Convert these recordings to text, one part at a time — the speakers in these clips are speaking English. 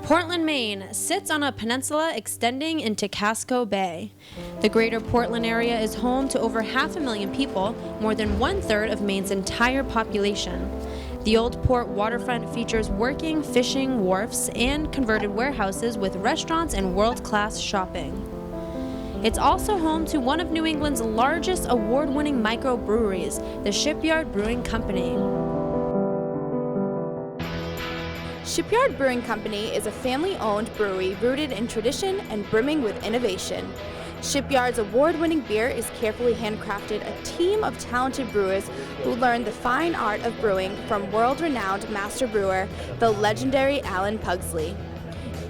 Portland, Maine sits on a peninsula extending into Casco Bay. The greater Portland area is home to over 500,000 people, more than 1/3 of Maine's entire population. The Old Port waterfront features working, fishing, wharfs, and converted warehouses with restaurants and world-class shopping. It's also home to one of New England's largest award-winning microbreweries, the Shipyard Brewing Company. Shipyard Brewing Company is a family-owned brewery rooted in tradition and brimming with innovation. Shipyard's award-winning beer is carefully handcrafted, a team of talented brewers who learned the fine art of brewing from world-renowned master brewer, the legendary Alan Pugsley.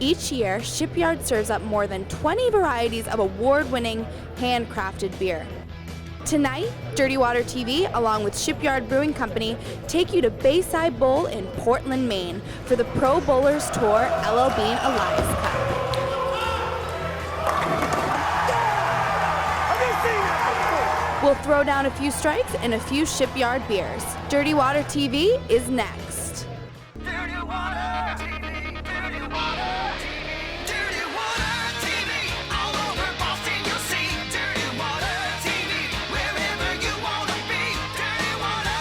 Each year, Shipyard serves up more than 20 varieties of award-winning handcrafted beer. Tonight, Dirty Water TV, along with Shipyard Brewing Company, take you to Bayside Bowl in Portland, Maine for the Pro Bowlers Tour LL Bean Elias Cup. We'll throw down a few strikes and a few Shipyard beers. Dirty Water TV is next. Dirty Water TV, Dirty Water TV, Dirty Water TV. All over Boston you'll see Dirty Water TV. Wherever you want to be, Dirty Water,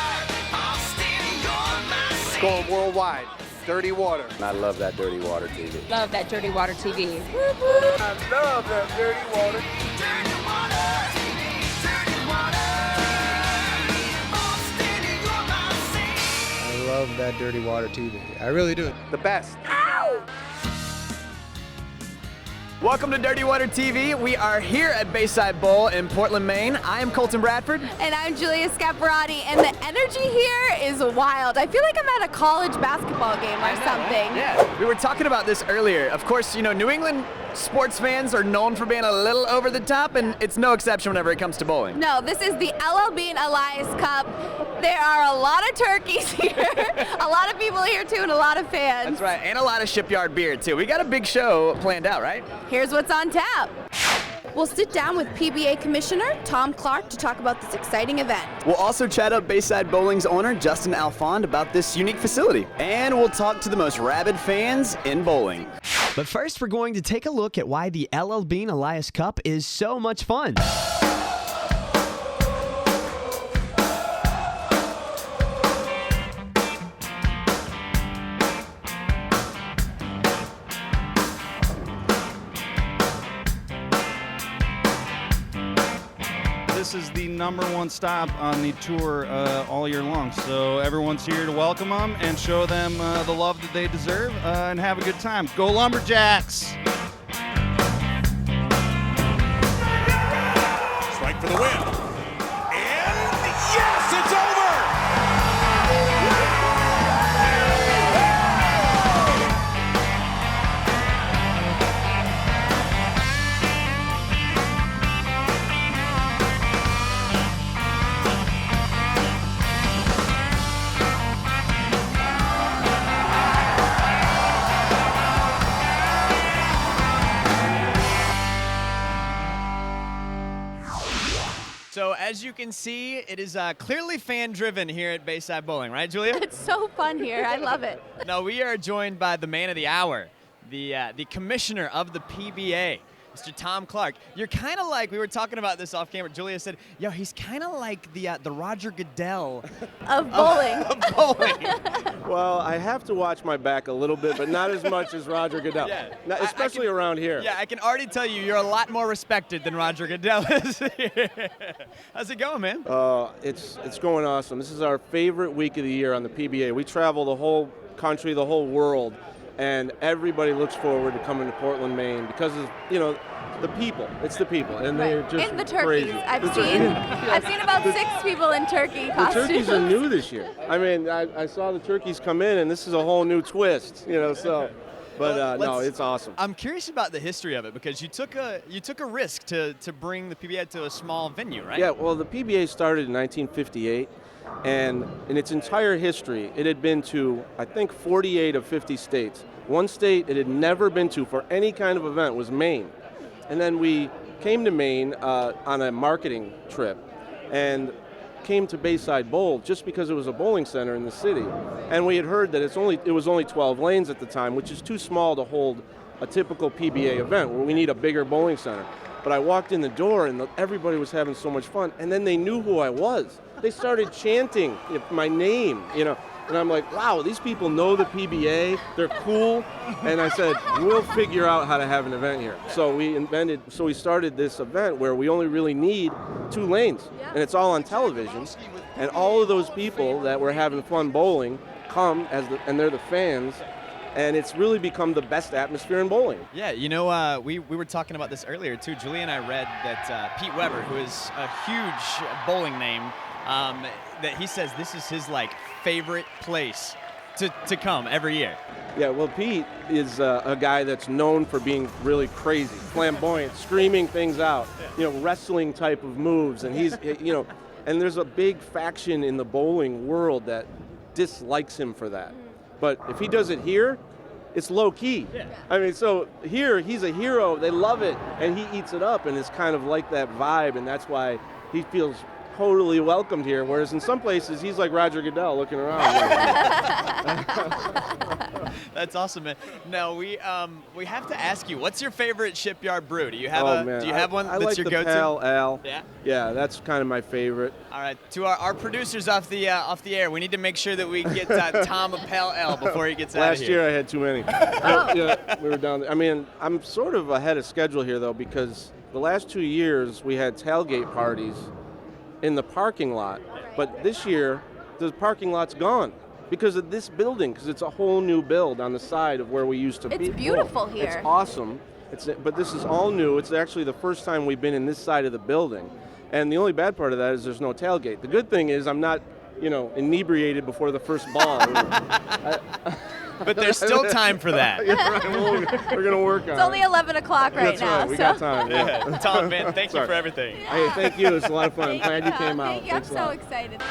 Boston, you're my city. Going worldwide. Dirty Water. I love that Dirty Water TV. Love that Dirty Water TV. I love that Dirty Water. Dirty Water TV, Dirty Water, Boston, you're my city. I love that Dirty Water TV. I really do. The best. Welcome to Dirty Water TV. We are here at Bayside Bowl in Portland, Maine. I am Colton Bradford. And I'm Julia Scaparrotti, and the energy here is wild. I feel like I'm at a college basketball game or something. Yeah, we were talking about this earlier. Of course, you know, New England sports fans are known for being a little over the top, and it's no exception whenever it comes to bowling. No, this is the LL Bean Elias Cup. There are a lot of turkeys here, a lot of people here too, and a lot of fans. That's right, and a lot of Shipyard beer too. We got a big show planned out, right? Here's what's on tap. We'll sit down with PBA Commissioner Tom Clark to talk about this exciting event. We'll also chat up Bayside Bowling's owner, Justin Alfond, about this unique facility. And we'll talk to the most rabid fans in bowling. But first, we're going to take a look at why the LL Bean Elias Cup is so much fun. This is the #1 stop on the tour all year long. So everyone's here to welcome them and show them the love that they deserve and have a good time. Go Lumberjacks! Strike for the win. And yes, it's over! So as you can see, it is clearly fan-driven here at Bayside Bowling, right, Julia? It's so fun here. I love it. Now we are joined by the man of the hour, the commissioner of the PBA, Mr. Tom Clark. You're kind of like, we were talking about this off camera, Julia said, yo, he's kind of like the Roger Goodell Of bowling. of bowling. Well, I have to watch my back a little bit, but not as much as Roger Goodell. Yeah. Not- especially around here. Yeah, I can already tell you, you're a lot more respected than Roger Goodell is. How's it going, man? It's going awesome. This is our favorite week of the year on the PBA. We travel the whole country, the whole world, and everybody looks forward to coming to Portland, Maine because of, you know, the people. It's the people, and they're just And the turkeys. crazy. I've seen about 6 people in turkey The costumes. turkeys are new this year. I mean, I saw the turkeys come in, and this is a whole new twist, you know. So, but no, it's awesome. I'm curious about the history of it because you took a risk to bring the PBA to a small venue, right? Yeah, well, the PBA started in 1958, and in its entire history, it had been to, I think, 48 of 50 states. One state it had never been to for any kind of event was Maine. And then we came to Maine on a marketing trip, and came to Bayside Bowl just because it was a bowling center in the city. And we had heard that it was only 12 lanes at the time, which is too small to hold a typical PBA event where we need a bigger bowling center. But I walked in the door and everybody was having so much fun, and then they knew who I was. They started chanting my name, and I'm like, wow, these people know the PBA, they're cool. And I said, we'll figure out how to have an event here. So we started this event where we only really need 2 lanes, and it's all on television. And all of those people that were having fun bowling come and they're the fans. And it's really become the best atmosphere in bowling. Yeah, we were talking about this earlier too. Julie and I read that Pete Weber, who is a huge bowling name, that he says this is his favorite place to come every year. Yeah, well, Pete is a guy that's known for being really crazy, flamboyant, screaming things out, wrestling type of moves, and he's, and there's a big faction in the bowling world that dislikes him for that. But if he does it here, it's low key. Yeah. I mean, so here he's a hero. They love it, and he eats it up, and it's kind of like that vibe, and that's why he feels totally welcomed here. Whereas in some places, he's like Roger Goodell looking around. That's awesome, man. Now we have to ask you, what's your favorite Shipyard brew? Do you have Do you have one that's your go-to? I like the Pale Ale. Yeah. Yeah, that's kind of my favorite. All right, to our producers off the air, we need to make sure that we get Tom a Pale Ale before he gets out of here. Last year I had too many. Yeah, we were down there. I mean, I'm sort of ahead of schedule here though, because the last 2 years we had tailgate parties in the parking lot, but this year the parking lot's gone because of this building, because it's a whole new build on the side of where we used to be. It's beautiful here. It's awesome. But this is all new. It's actually the first time we've been in this side of the building. And the only bad part of that is there's no tailgate. The good thing is I'm not, inebriated before the first ball. But there's still time for that. Yeah, right. We're going to work on it. It's only 11 o'clock right That's now. Right. We got time. Yeah. Tom, man, thank you for everything. Hey, thank you. It's a lot of fun. I'm glad you came out. Thank you. I'm so excited.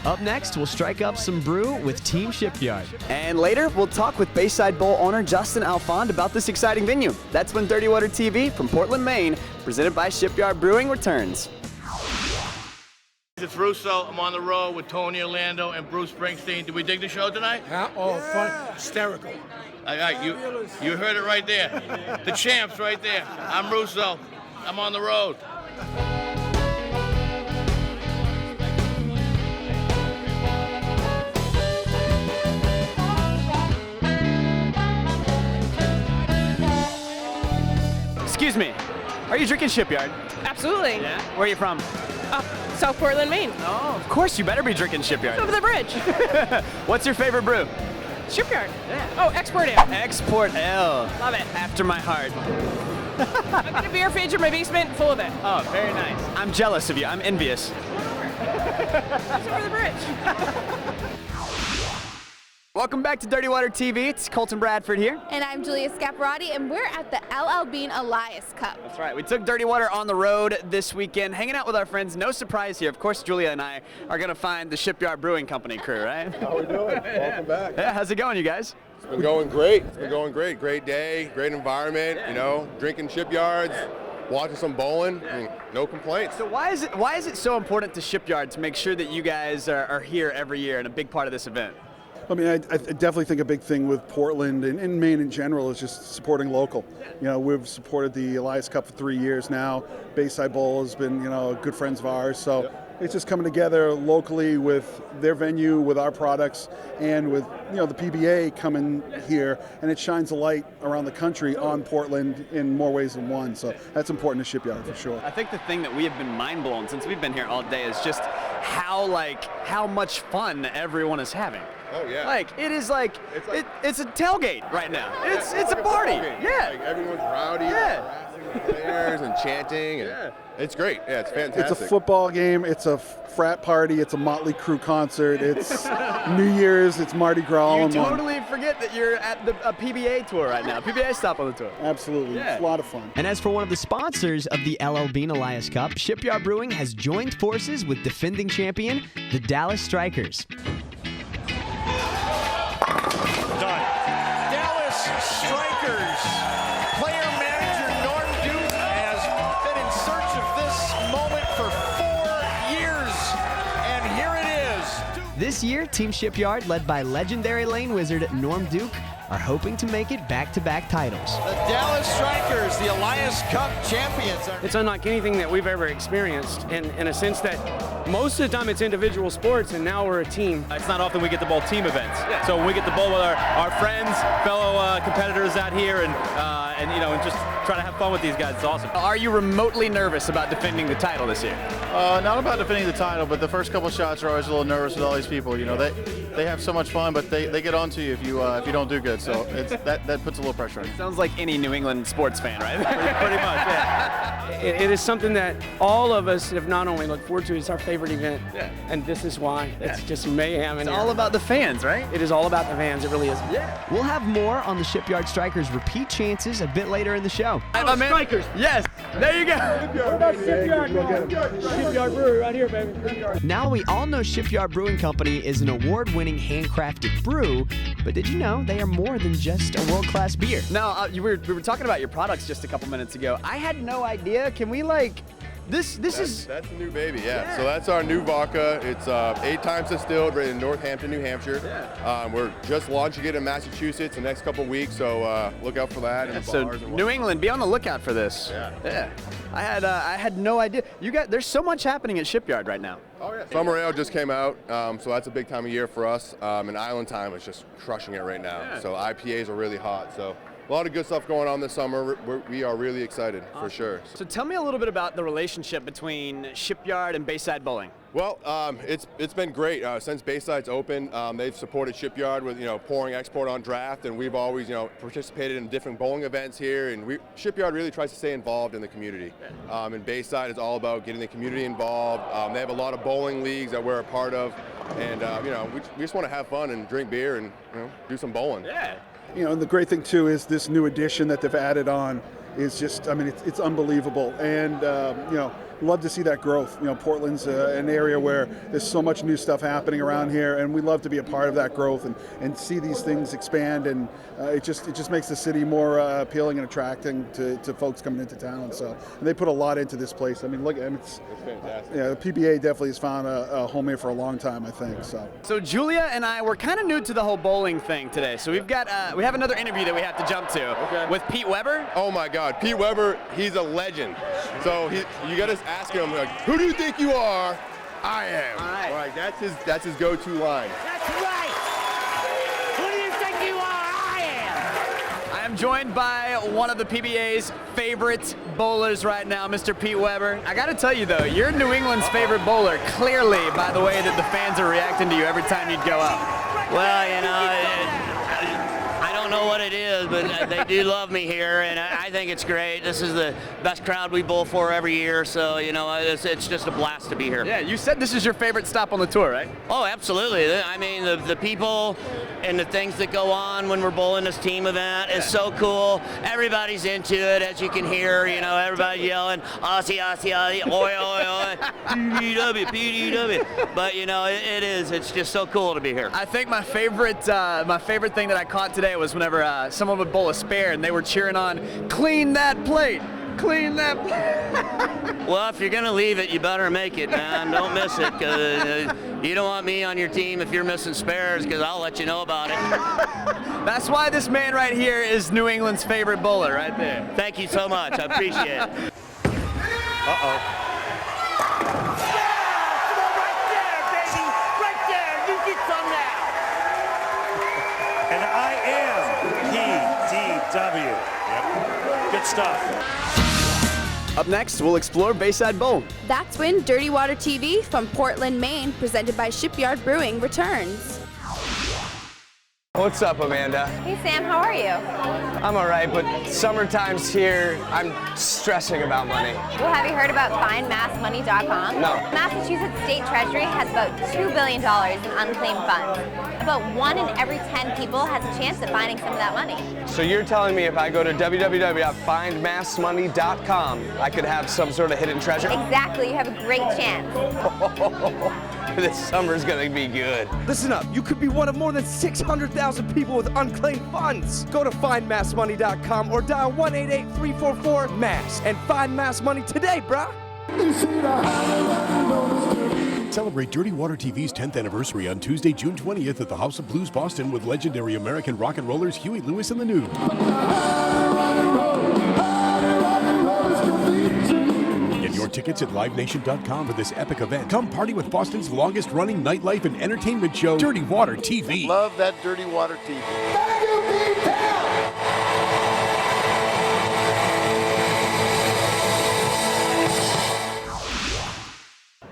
Up next, we'll strike up some brew with Team Shipyard. And later, we'll talk with Bayside Bowl owner Justin Alfond about this exciting venue. That's when Dirty Water TV from Portland, Maine, presented by Shipyard Brewing, returns. It's Russo. I'm on the road with Tony Orlando and Bruce Springsteen. Did we dig the show tonight? Fun, hysterical. All right, you heard it right there. The champs right there. I'm Russo. I'm on the road. Excuse me, are you drinking Shipyard? Absolutely. Yeah? Where are you from? South Portland, Maine. Oh, of course you better be drinking Shipyard. Over the bridge. What's your favorite brew? Shipyard. Yeah. Oh, Export Ale. Export Ale. Love it. After my heart. I've got a beer fridge in my basement full of it. Oh, very nice. I'm jealous of you. I'm envious. It's over the bridge. Welcome back to Dirty Water TV. It's Colton Bradford here. And I'm Julia Scaparrotti, and we're at the LL Bean Elias Cup. That's right. We took Dirty Water on the road this weekend, hanging out with our friends. No surprise here. Of course, Julia and I are going to find the Shipyard Brewing Company crew, right? How we doing? Welcome back. Yeah, how's it going, you guys? It's been going great. It's been going great. Great day, great environment, drinking Shipyards, watching some bowling, no complaints. So why is it so important to Shipyard to make sure that you guys are here every year and a big part of this event? I mean, I definitely think a big thing with Portland and Maine in general is just supporting local. We've supported the Elias Cup for 3 years now. Bayside Bowl has been, good friends of ours. So it's just coming together locally with their venue, with our products, and with, the PBA coming here. And it shines a light around the country on Portland in more ways than one. So that's important to Shipyard for sure. I think the thing that we have been mind blown since we've been here all day is just how much fun everyone is having. Oh yeah. It's a tailgate right now. It's a party. Yeah. Everyone's rowdy, harassing the players and chanting, and it's great. Yeah, it's fantastic. It's a football game. It's a frat party. It's a Motley Crue concert. It's New Year's. It's Mardi Gras. You totally forget that you're at a PBA tour right now. PBA stop on the tour. Absolutely. Yeah. It's a lot of fun. And as for one of the sponsors of the LL Bean Elias Cup, Shipyard Brewing has joined forces with defending champion, the Dallas Strikers. Dallas Strikers player manager Norm Duke has been in search of this moment for 4 This year, Team Shipyard, led by legendary lane wizard Norm Duke, are hoping to make it back-to-back titles. The Dallas Strikers, the Elias Cup champions. It's unlike anything that we've ever experienced in a sense that most of the time it's individual sports and now we're a team. It's not often we get to bowl team events. So when we get to bowl with our friends, fellow competitors out here and just try to have fun with these guys, it's awesome. Are you remotely nervous about defending the title this year? Not about defending the title, but the first couple shots are always a little nervous with all these people. You know, they have so much fun, but they get on to you if you don't do good. So that puts a little pressure on you. Sounds like any New England sports fan, right? Pretty much, yeah. It is something that all of us have not only looked forward to, it's our favorite event. Yeah. And this is why. It's just mayhem. It's all about the fans, right? It is all about the fans, it really is. Yeah. We'll have more on the Shipyard Strikers' repeat chances a bit later in the show. Strikers. Yes, there you go. What about Shipyard? Shipyard Brewery right here, baby. Now we all know Shipyard Brewing Company is an award-winning handcrafted brew, but did you know they are more than just a world-class beer? Now, we were talking about your products just a couple minutes ago. I had no idea. Can we that's the new baby, yeah. So that's our new vodka. It's 8 times distilled, right in Northampton, New Hampshire. Yeah. We're just launching it in Massachusetts the next couple weeks, so look out for that. In the so bars and New England, be on the lookout for this. Yeah. I had no idea. There's so much happening at Shipyard right now. Oh yeah. Summer Ale just came out, so that's a big time of year for us. And Island Time is just crushing it right now. Yeah. So IPAs are really hot. So a lot of good stuff going on this summer. We are really excited, for sure. So tell me a little bit about the relationship between Shipyard and Bayside Bowling. Well, it's been great since Bayside's open. They've supported Shipyard with pouring export on draft, and we've always participated in different bowling events here. And Shipyard really tries to stay involved in the community. And Bayside is all about getting the community involved. They have a lot of bowling leagues that we're a part of, and we just want to have fun and drink beer and do some bowling. Yeah. And the great thing too is this new addition that they've added on is just, it's unbelievable. And, love to see that growth. Portland's an area where there's so much new stuff happening around here, and we love to be a part of that growth and see these things expand. And it just makes the city more appealing and attracting to folks coming into town. So and they put a lot into this place. Look, it's fantastic. Yeah, the PBA definitely has found a home here for a long time, I think. So Julia and I were kind of new to the whole bowling thing today. So we've got we have another interview that we have to jump to with Pete Weber. Oh my God, Pete Weber, he's a legend. So you got to ask him, who do you think you are? I am. All right, that's his go-to line. That's right. Who do you think you are? I am. I am joined by one of the PBA's favorite bowlers right now, Mr. Pete Weber. I got to tell you though, you're New England's favorite bowler, clearly by the way that the fans are reacting to you every time you'd go out. Well, I don't know what it is, but they do love me here, and I think it's great. This is the best crowd we bowl for every year, so it's just a blast to be here. Yeah, you said this is your favorite stop on the tour, right? Oh, absolutely. I mean, the people and the things that go on when we're bowling this team event is so cool. Everybody's into it, as you can hear. Everybody yelling, Aussie, Aussie, Aussie, oi, oi, oi, PDW, PDW. But it is. It's just so cool to be here. I think my favorite thing that I caught today was whenever someone would bowl a spare and they were cheering on, clean that plate, clean that plate. Well, if you're going to leave it, you better make it, man. Don't miss it, because you don't want me on your team if you're missing spares, because I'll let you know about it. That's why this man right here is New England's favorite bowler right there. Thank you so much. I appreciate it. Uh-oh. And I am PDW. Yep. Good stuff. Up next, we'll explore Bayside Bowl. That's when Dirty Water TV from Portland, Maine, presented by Shipyard Brewing, returns. What's up, Amanda? Hey, Sam, how are you? I'm all right, but summertime's here. I'm stressing about money. Well, have you heard about FindMassMoney.com? No. Massachusetts State Treasury has about $2 billion in unclaimed funds. About 1 in every 10 people has a chance at finding some of that money. So you're telling me if I go to www.findmassmoney.com, I could have some sort of hidden treasure? Exactly, you have a great chance. This summer's gonna be good. Listen up, you could be one of more than 600,000 people with unclaimed funds. Go to findmassmoney.com or dial 1-888-344-MASS and find Mass Money today, brah. Celebrate Dirty Water TV's 10th anniversary on Tuesday, June 20th at the House of Blues Boston with legendary American rock and rollers Huey Lewis and the News. Get your tickets at livenation.com for this epic event. Come party with Boston's longest running nightlife and entertainment show, Dirty Water TV. Love that Dirty Water TV.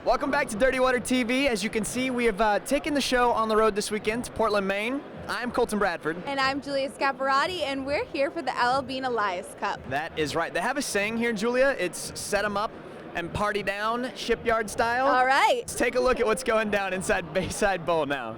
Welcome back to Dirty Water TV. As you can see, we have taken the show on the road this weekend to Portland, Maine. I'm Colton Bradford. And I'm Julia Scaparrotti, and we're here for the LL Bean Elias Cup. That is right. They have a saying here, Julia. It's set 'em up and party down, Shipyard style. All right. Let's take a look at what's going down inside Bayside Bowl now.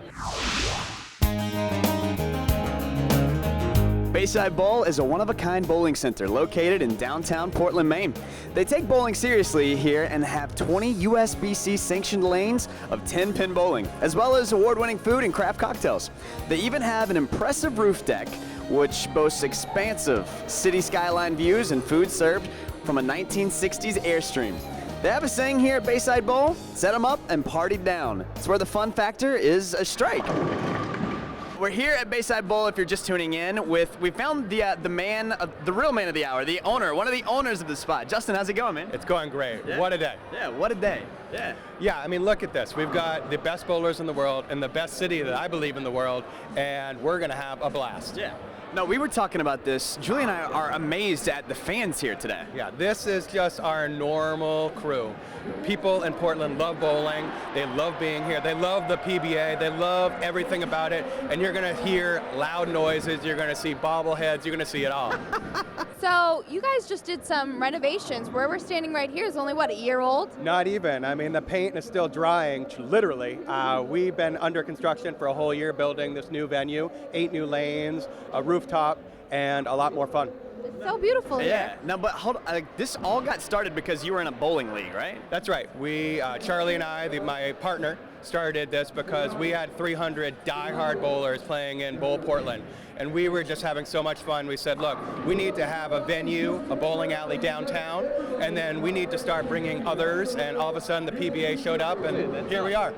Bayside Bowl is a one-of-a-kind bowling center located in downtown Portland, Maine. They take bowling seriously here and have 20 USBC sanctioned lanes of 10-pin bowling, as well as award-winning food and craft cocktails. They even have an impressive roof deck, which boasts expansive city skyline views and food served from a 1960s Airstream. They have a saying here at Bayside Bowl, set 'em up and party down. It's where the fun factor is a strike. We're here at Bayside Bowl, if you're just tuning in, we found the real man of the hour, the owner, one of the owners of the spot. Justin, how's it going, man? It's going great. Yeah. What a day. Yeah, what a day. Yeah. Yeah, I mean, look at this. We've got the best bowlers in the world and the best city that I believe in the world, and we're going to have a blast. Yeah. No, we were talking about this. Julie and I are amazed at the fans here today. Yeah, this is just our normal crew. People in Portland love bowling. They love being here. They love the PBA. They love everything about it. And you're going to hear loud noises. You're going to see bobbleheads. You're going to see it all. So you guys just did some renovations. Where we're standing right here is only, what, a year old? Not even. I mean, the paint is still drying, literally. We've been under construction for a whole year building this new venue, 8 new lanes, a rooftop, and a lot more fun. It's so beautiful here. Yeah. Now, but hold on. This all got started because you were in a bowling league, right? That's right. We, Charlie and I, my partner, started this because we had 300 die-hard bowlers playing in Bowl Portland. And we were just having so much fun. We said, look, we need to have a venue, a bowling alley downtown, and then we need to start bringing others. And all of a sudden, the PBA showed up, and here we are.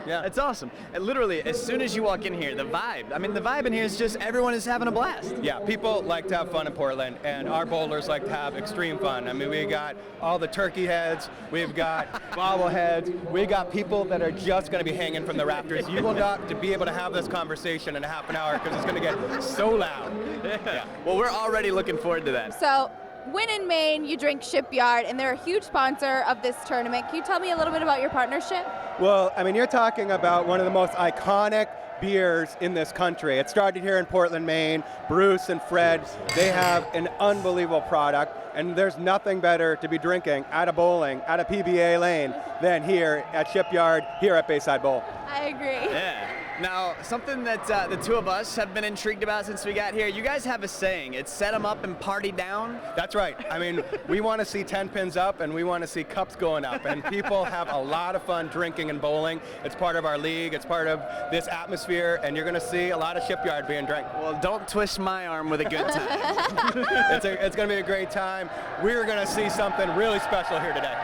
Yeah. It's awesome. And literally, as soon as you walk in here, the vibe in here is just everyone is having a blast. Yeah, people like to have fun in Portland, and our bowlers like to have extreme fun. I mean, we got all the turkey heads, we've got bobbleheads, we got people that are just going to be hanging from the rafters. You will not to be able to have this conversation in a half an hour because it's going to get so loud. Yeah. Well, we're already looking forward to that. So, when in Maine, you drink Shipyard, and they're a huge sponsor of this tournament. Can you tell me a little bit about your partnership? Well, I mean, you're talking about one of the most iconic beers in this country. It started here in Portland, Maine. Bruce and Fred, they have an unbelievable product, and there's nothing better to be drinking at a bowling, at a PBA lane, than here at Shipyard, here at Bayside Bowl. I agree. Yeah. Now, something that the two of us have been intrigued about since we got here, you guys have a saying, it's set 'em up and party down. That's right. I mean, we want to see 10 pins up and we want to see cups going up, and people have a lot of fun drinking and bowling. It's part of our league, it's part of this atmosphere, and you're going to see a lot of Shipyard being drank. Well, don't twist my arm with a good time. It's going to be a great time. We're going to see something really special here today.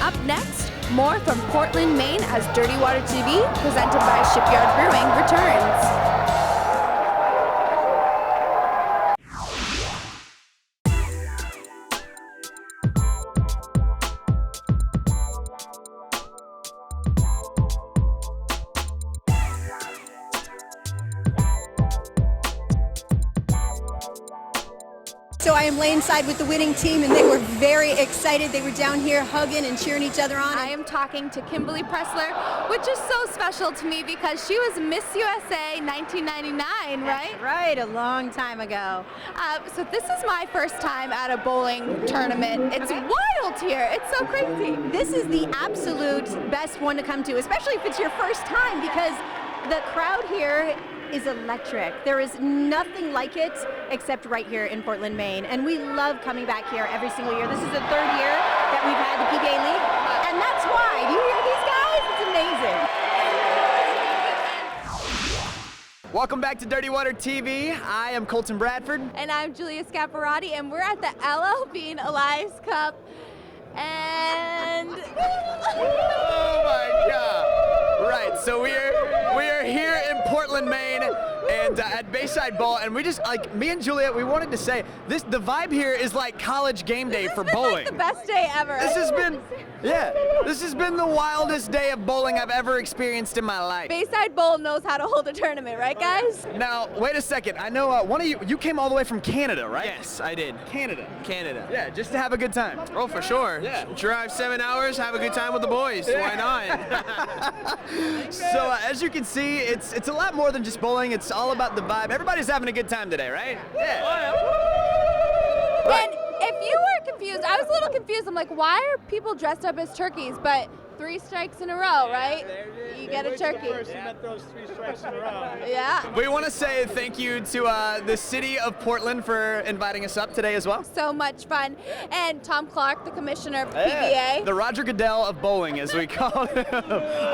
Up next, more from Portland, Maine as Dirty Water TV, presented by Shipyard Brewing, returns. So I am laneside with the winning team, and they were very excited. They were down here hugging and cheering each other on. I am talking to Kimberly Pressler, which is so special to me because she was Miss USA 1999, right? That's right, a long time ago. So this is my first time at a bowling tournament. It's wild here. It's so crazy. This is the absolute best one to come to, especially if it's your first time, because the crowd here is electric. There is nothing like it except right here in Portland, Maine. And we love coming back here every single year. This is the third year that we've had the PBA League. And that's why. Do you hear these guys? It's amazing. Welcome back to Dirty Water TV. I am Colton Bradford. And I'm Julia Scaparrotti, and we're at the LL Bean Elias Cup. And Oh my God! Right, so we are here in Portland, Maine, and at Bayside Bowl, and we just me and Julia, we wanted to say the vibe here is like college game day for bowling. the best day ever. This has been the wildest day of bowling I've ever experienced in my life. Bayside Bowl knows how to hold a tournament, right, guys? Now, wait a second. I know one of you came all the way from Canada, right? Yes, I did. Canada. Yeah, just to have a good time. Oh, for sure. Yeah. Drive 7 hours, have a good time with the boys. Why not? So as you can see, it's a lot more than just bowling. It's all about the vibe. Everybody's having a good time today, right? Yeah. And if you were confused, I was a little confused. I'm like, why are people dressed up as turkeys? But 3 strikes in a row, right? You get a turkey. Yeah. We want to say thank you to the city of Portland for inviting us up today as well. So much fun. And Tom Clark, the commissioner of PBA. The Roger Goodell of bowling, as we call him.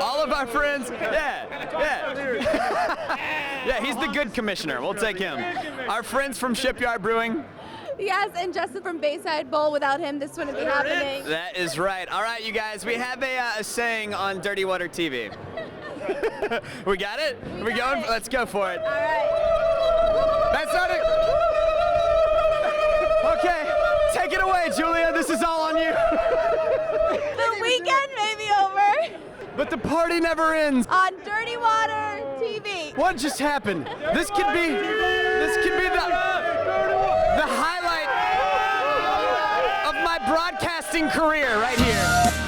All of our friends. Yeah, he's the good commissioner. We'll take him. Our friends from Shipyard Brewing. Yes, and Justin from Bayside Bowl. Without him, this wouldn't be happening. That is right. All right, you guys, we have a saying on Dirty Water TV. We got it? Are we going? Let's go for it. All right. That's not it. Okay, take it away, Julia. This is all on you. The weekend may be over. But the party never ends. On Dirty Water TV. What just happened? This could be the highlight of my broadcasting career right here.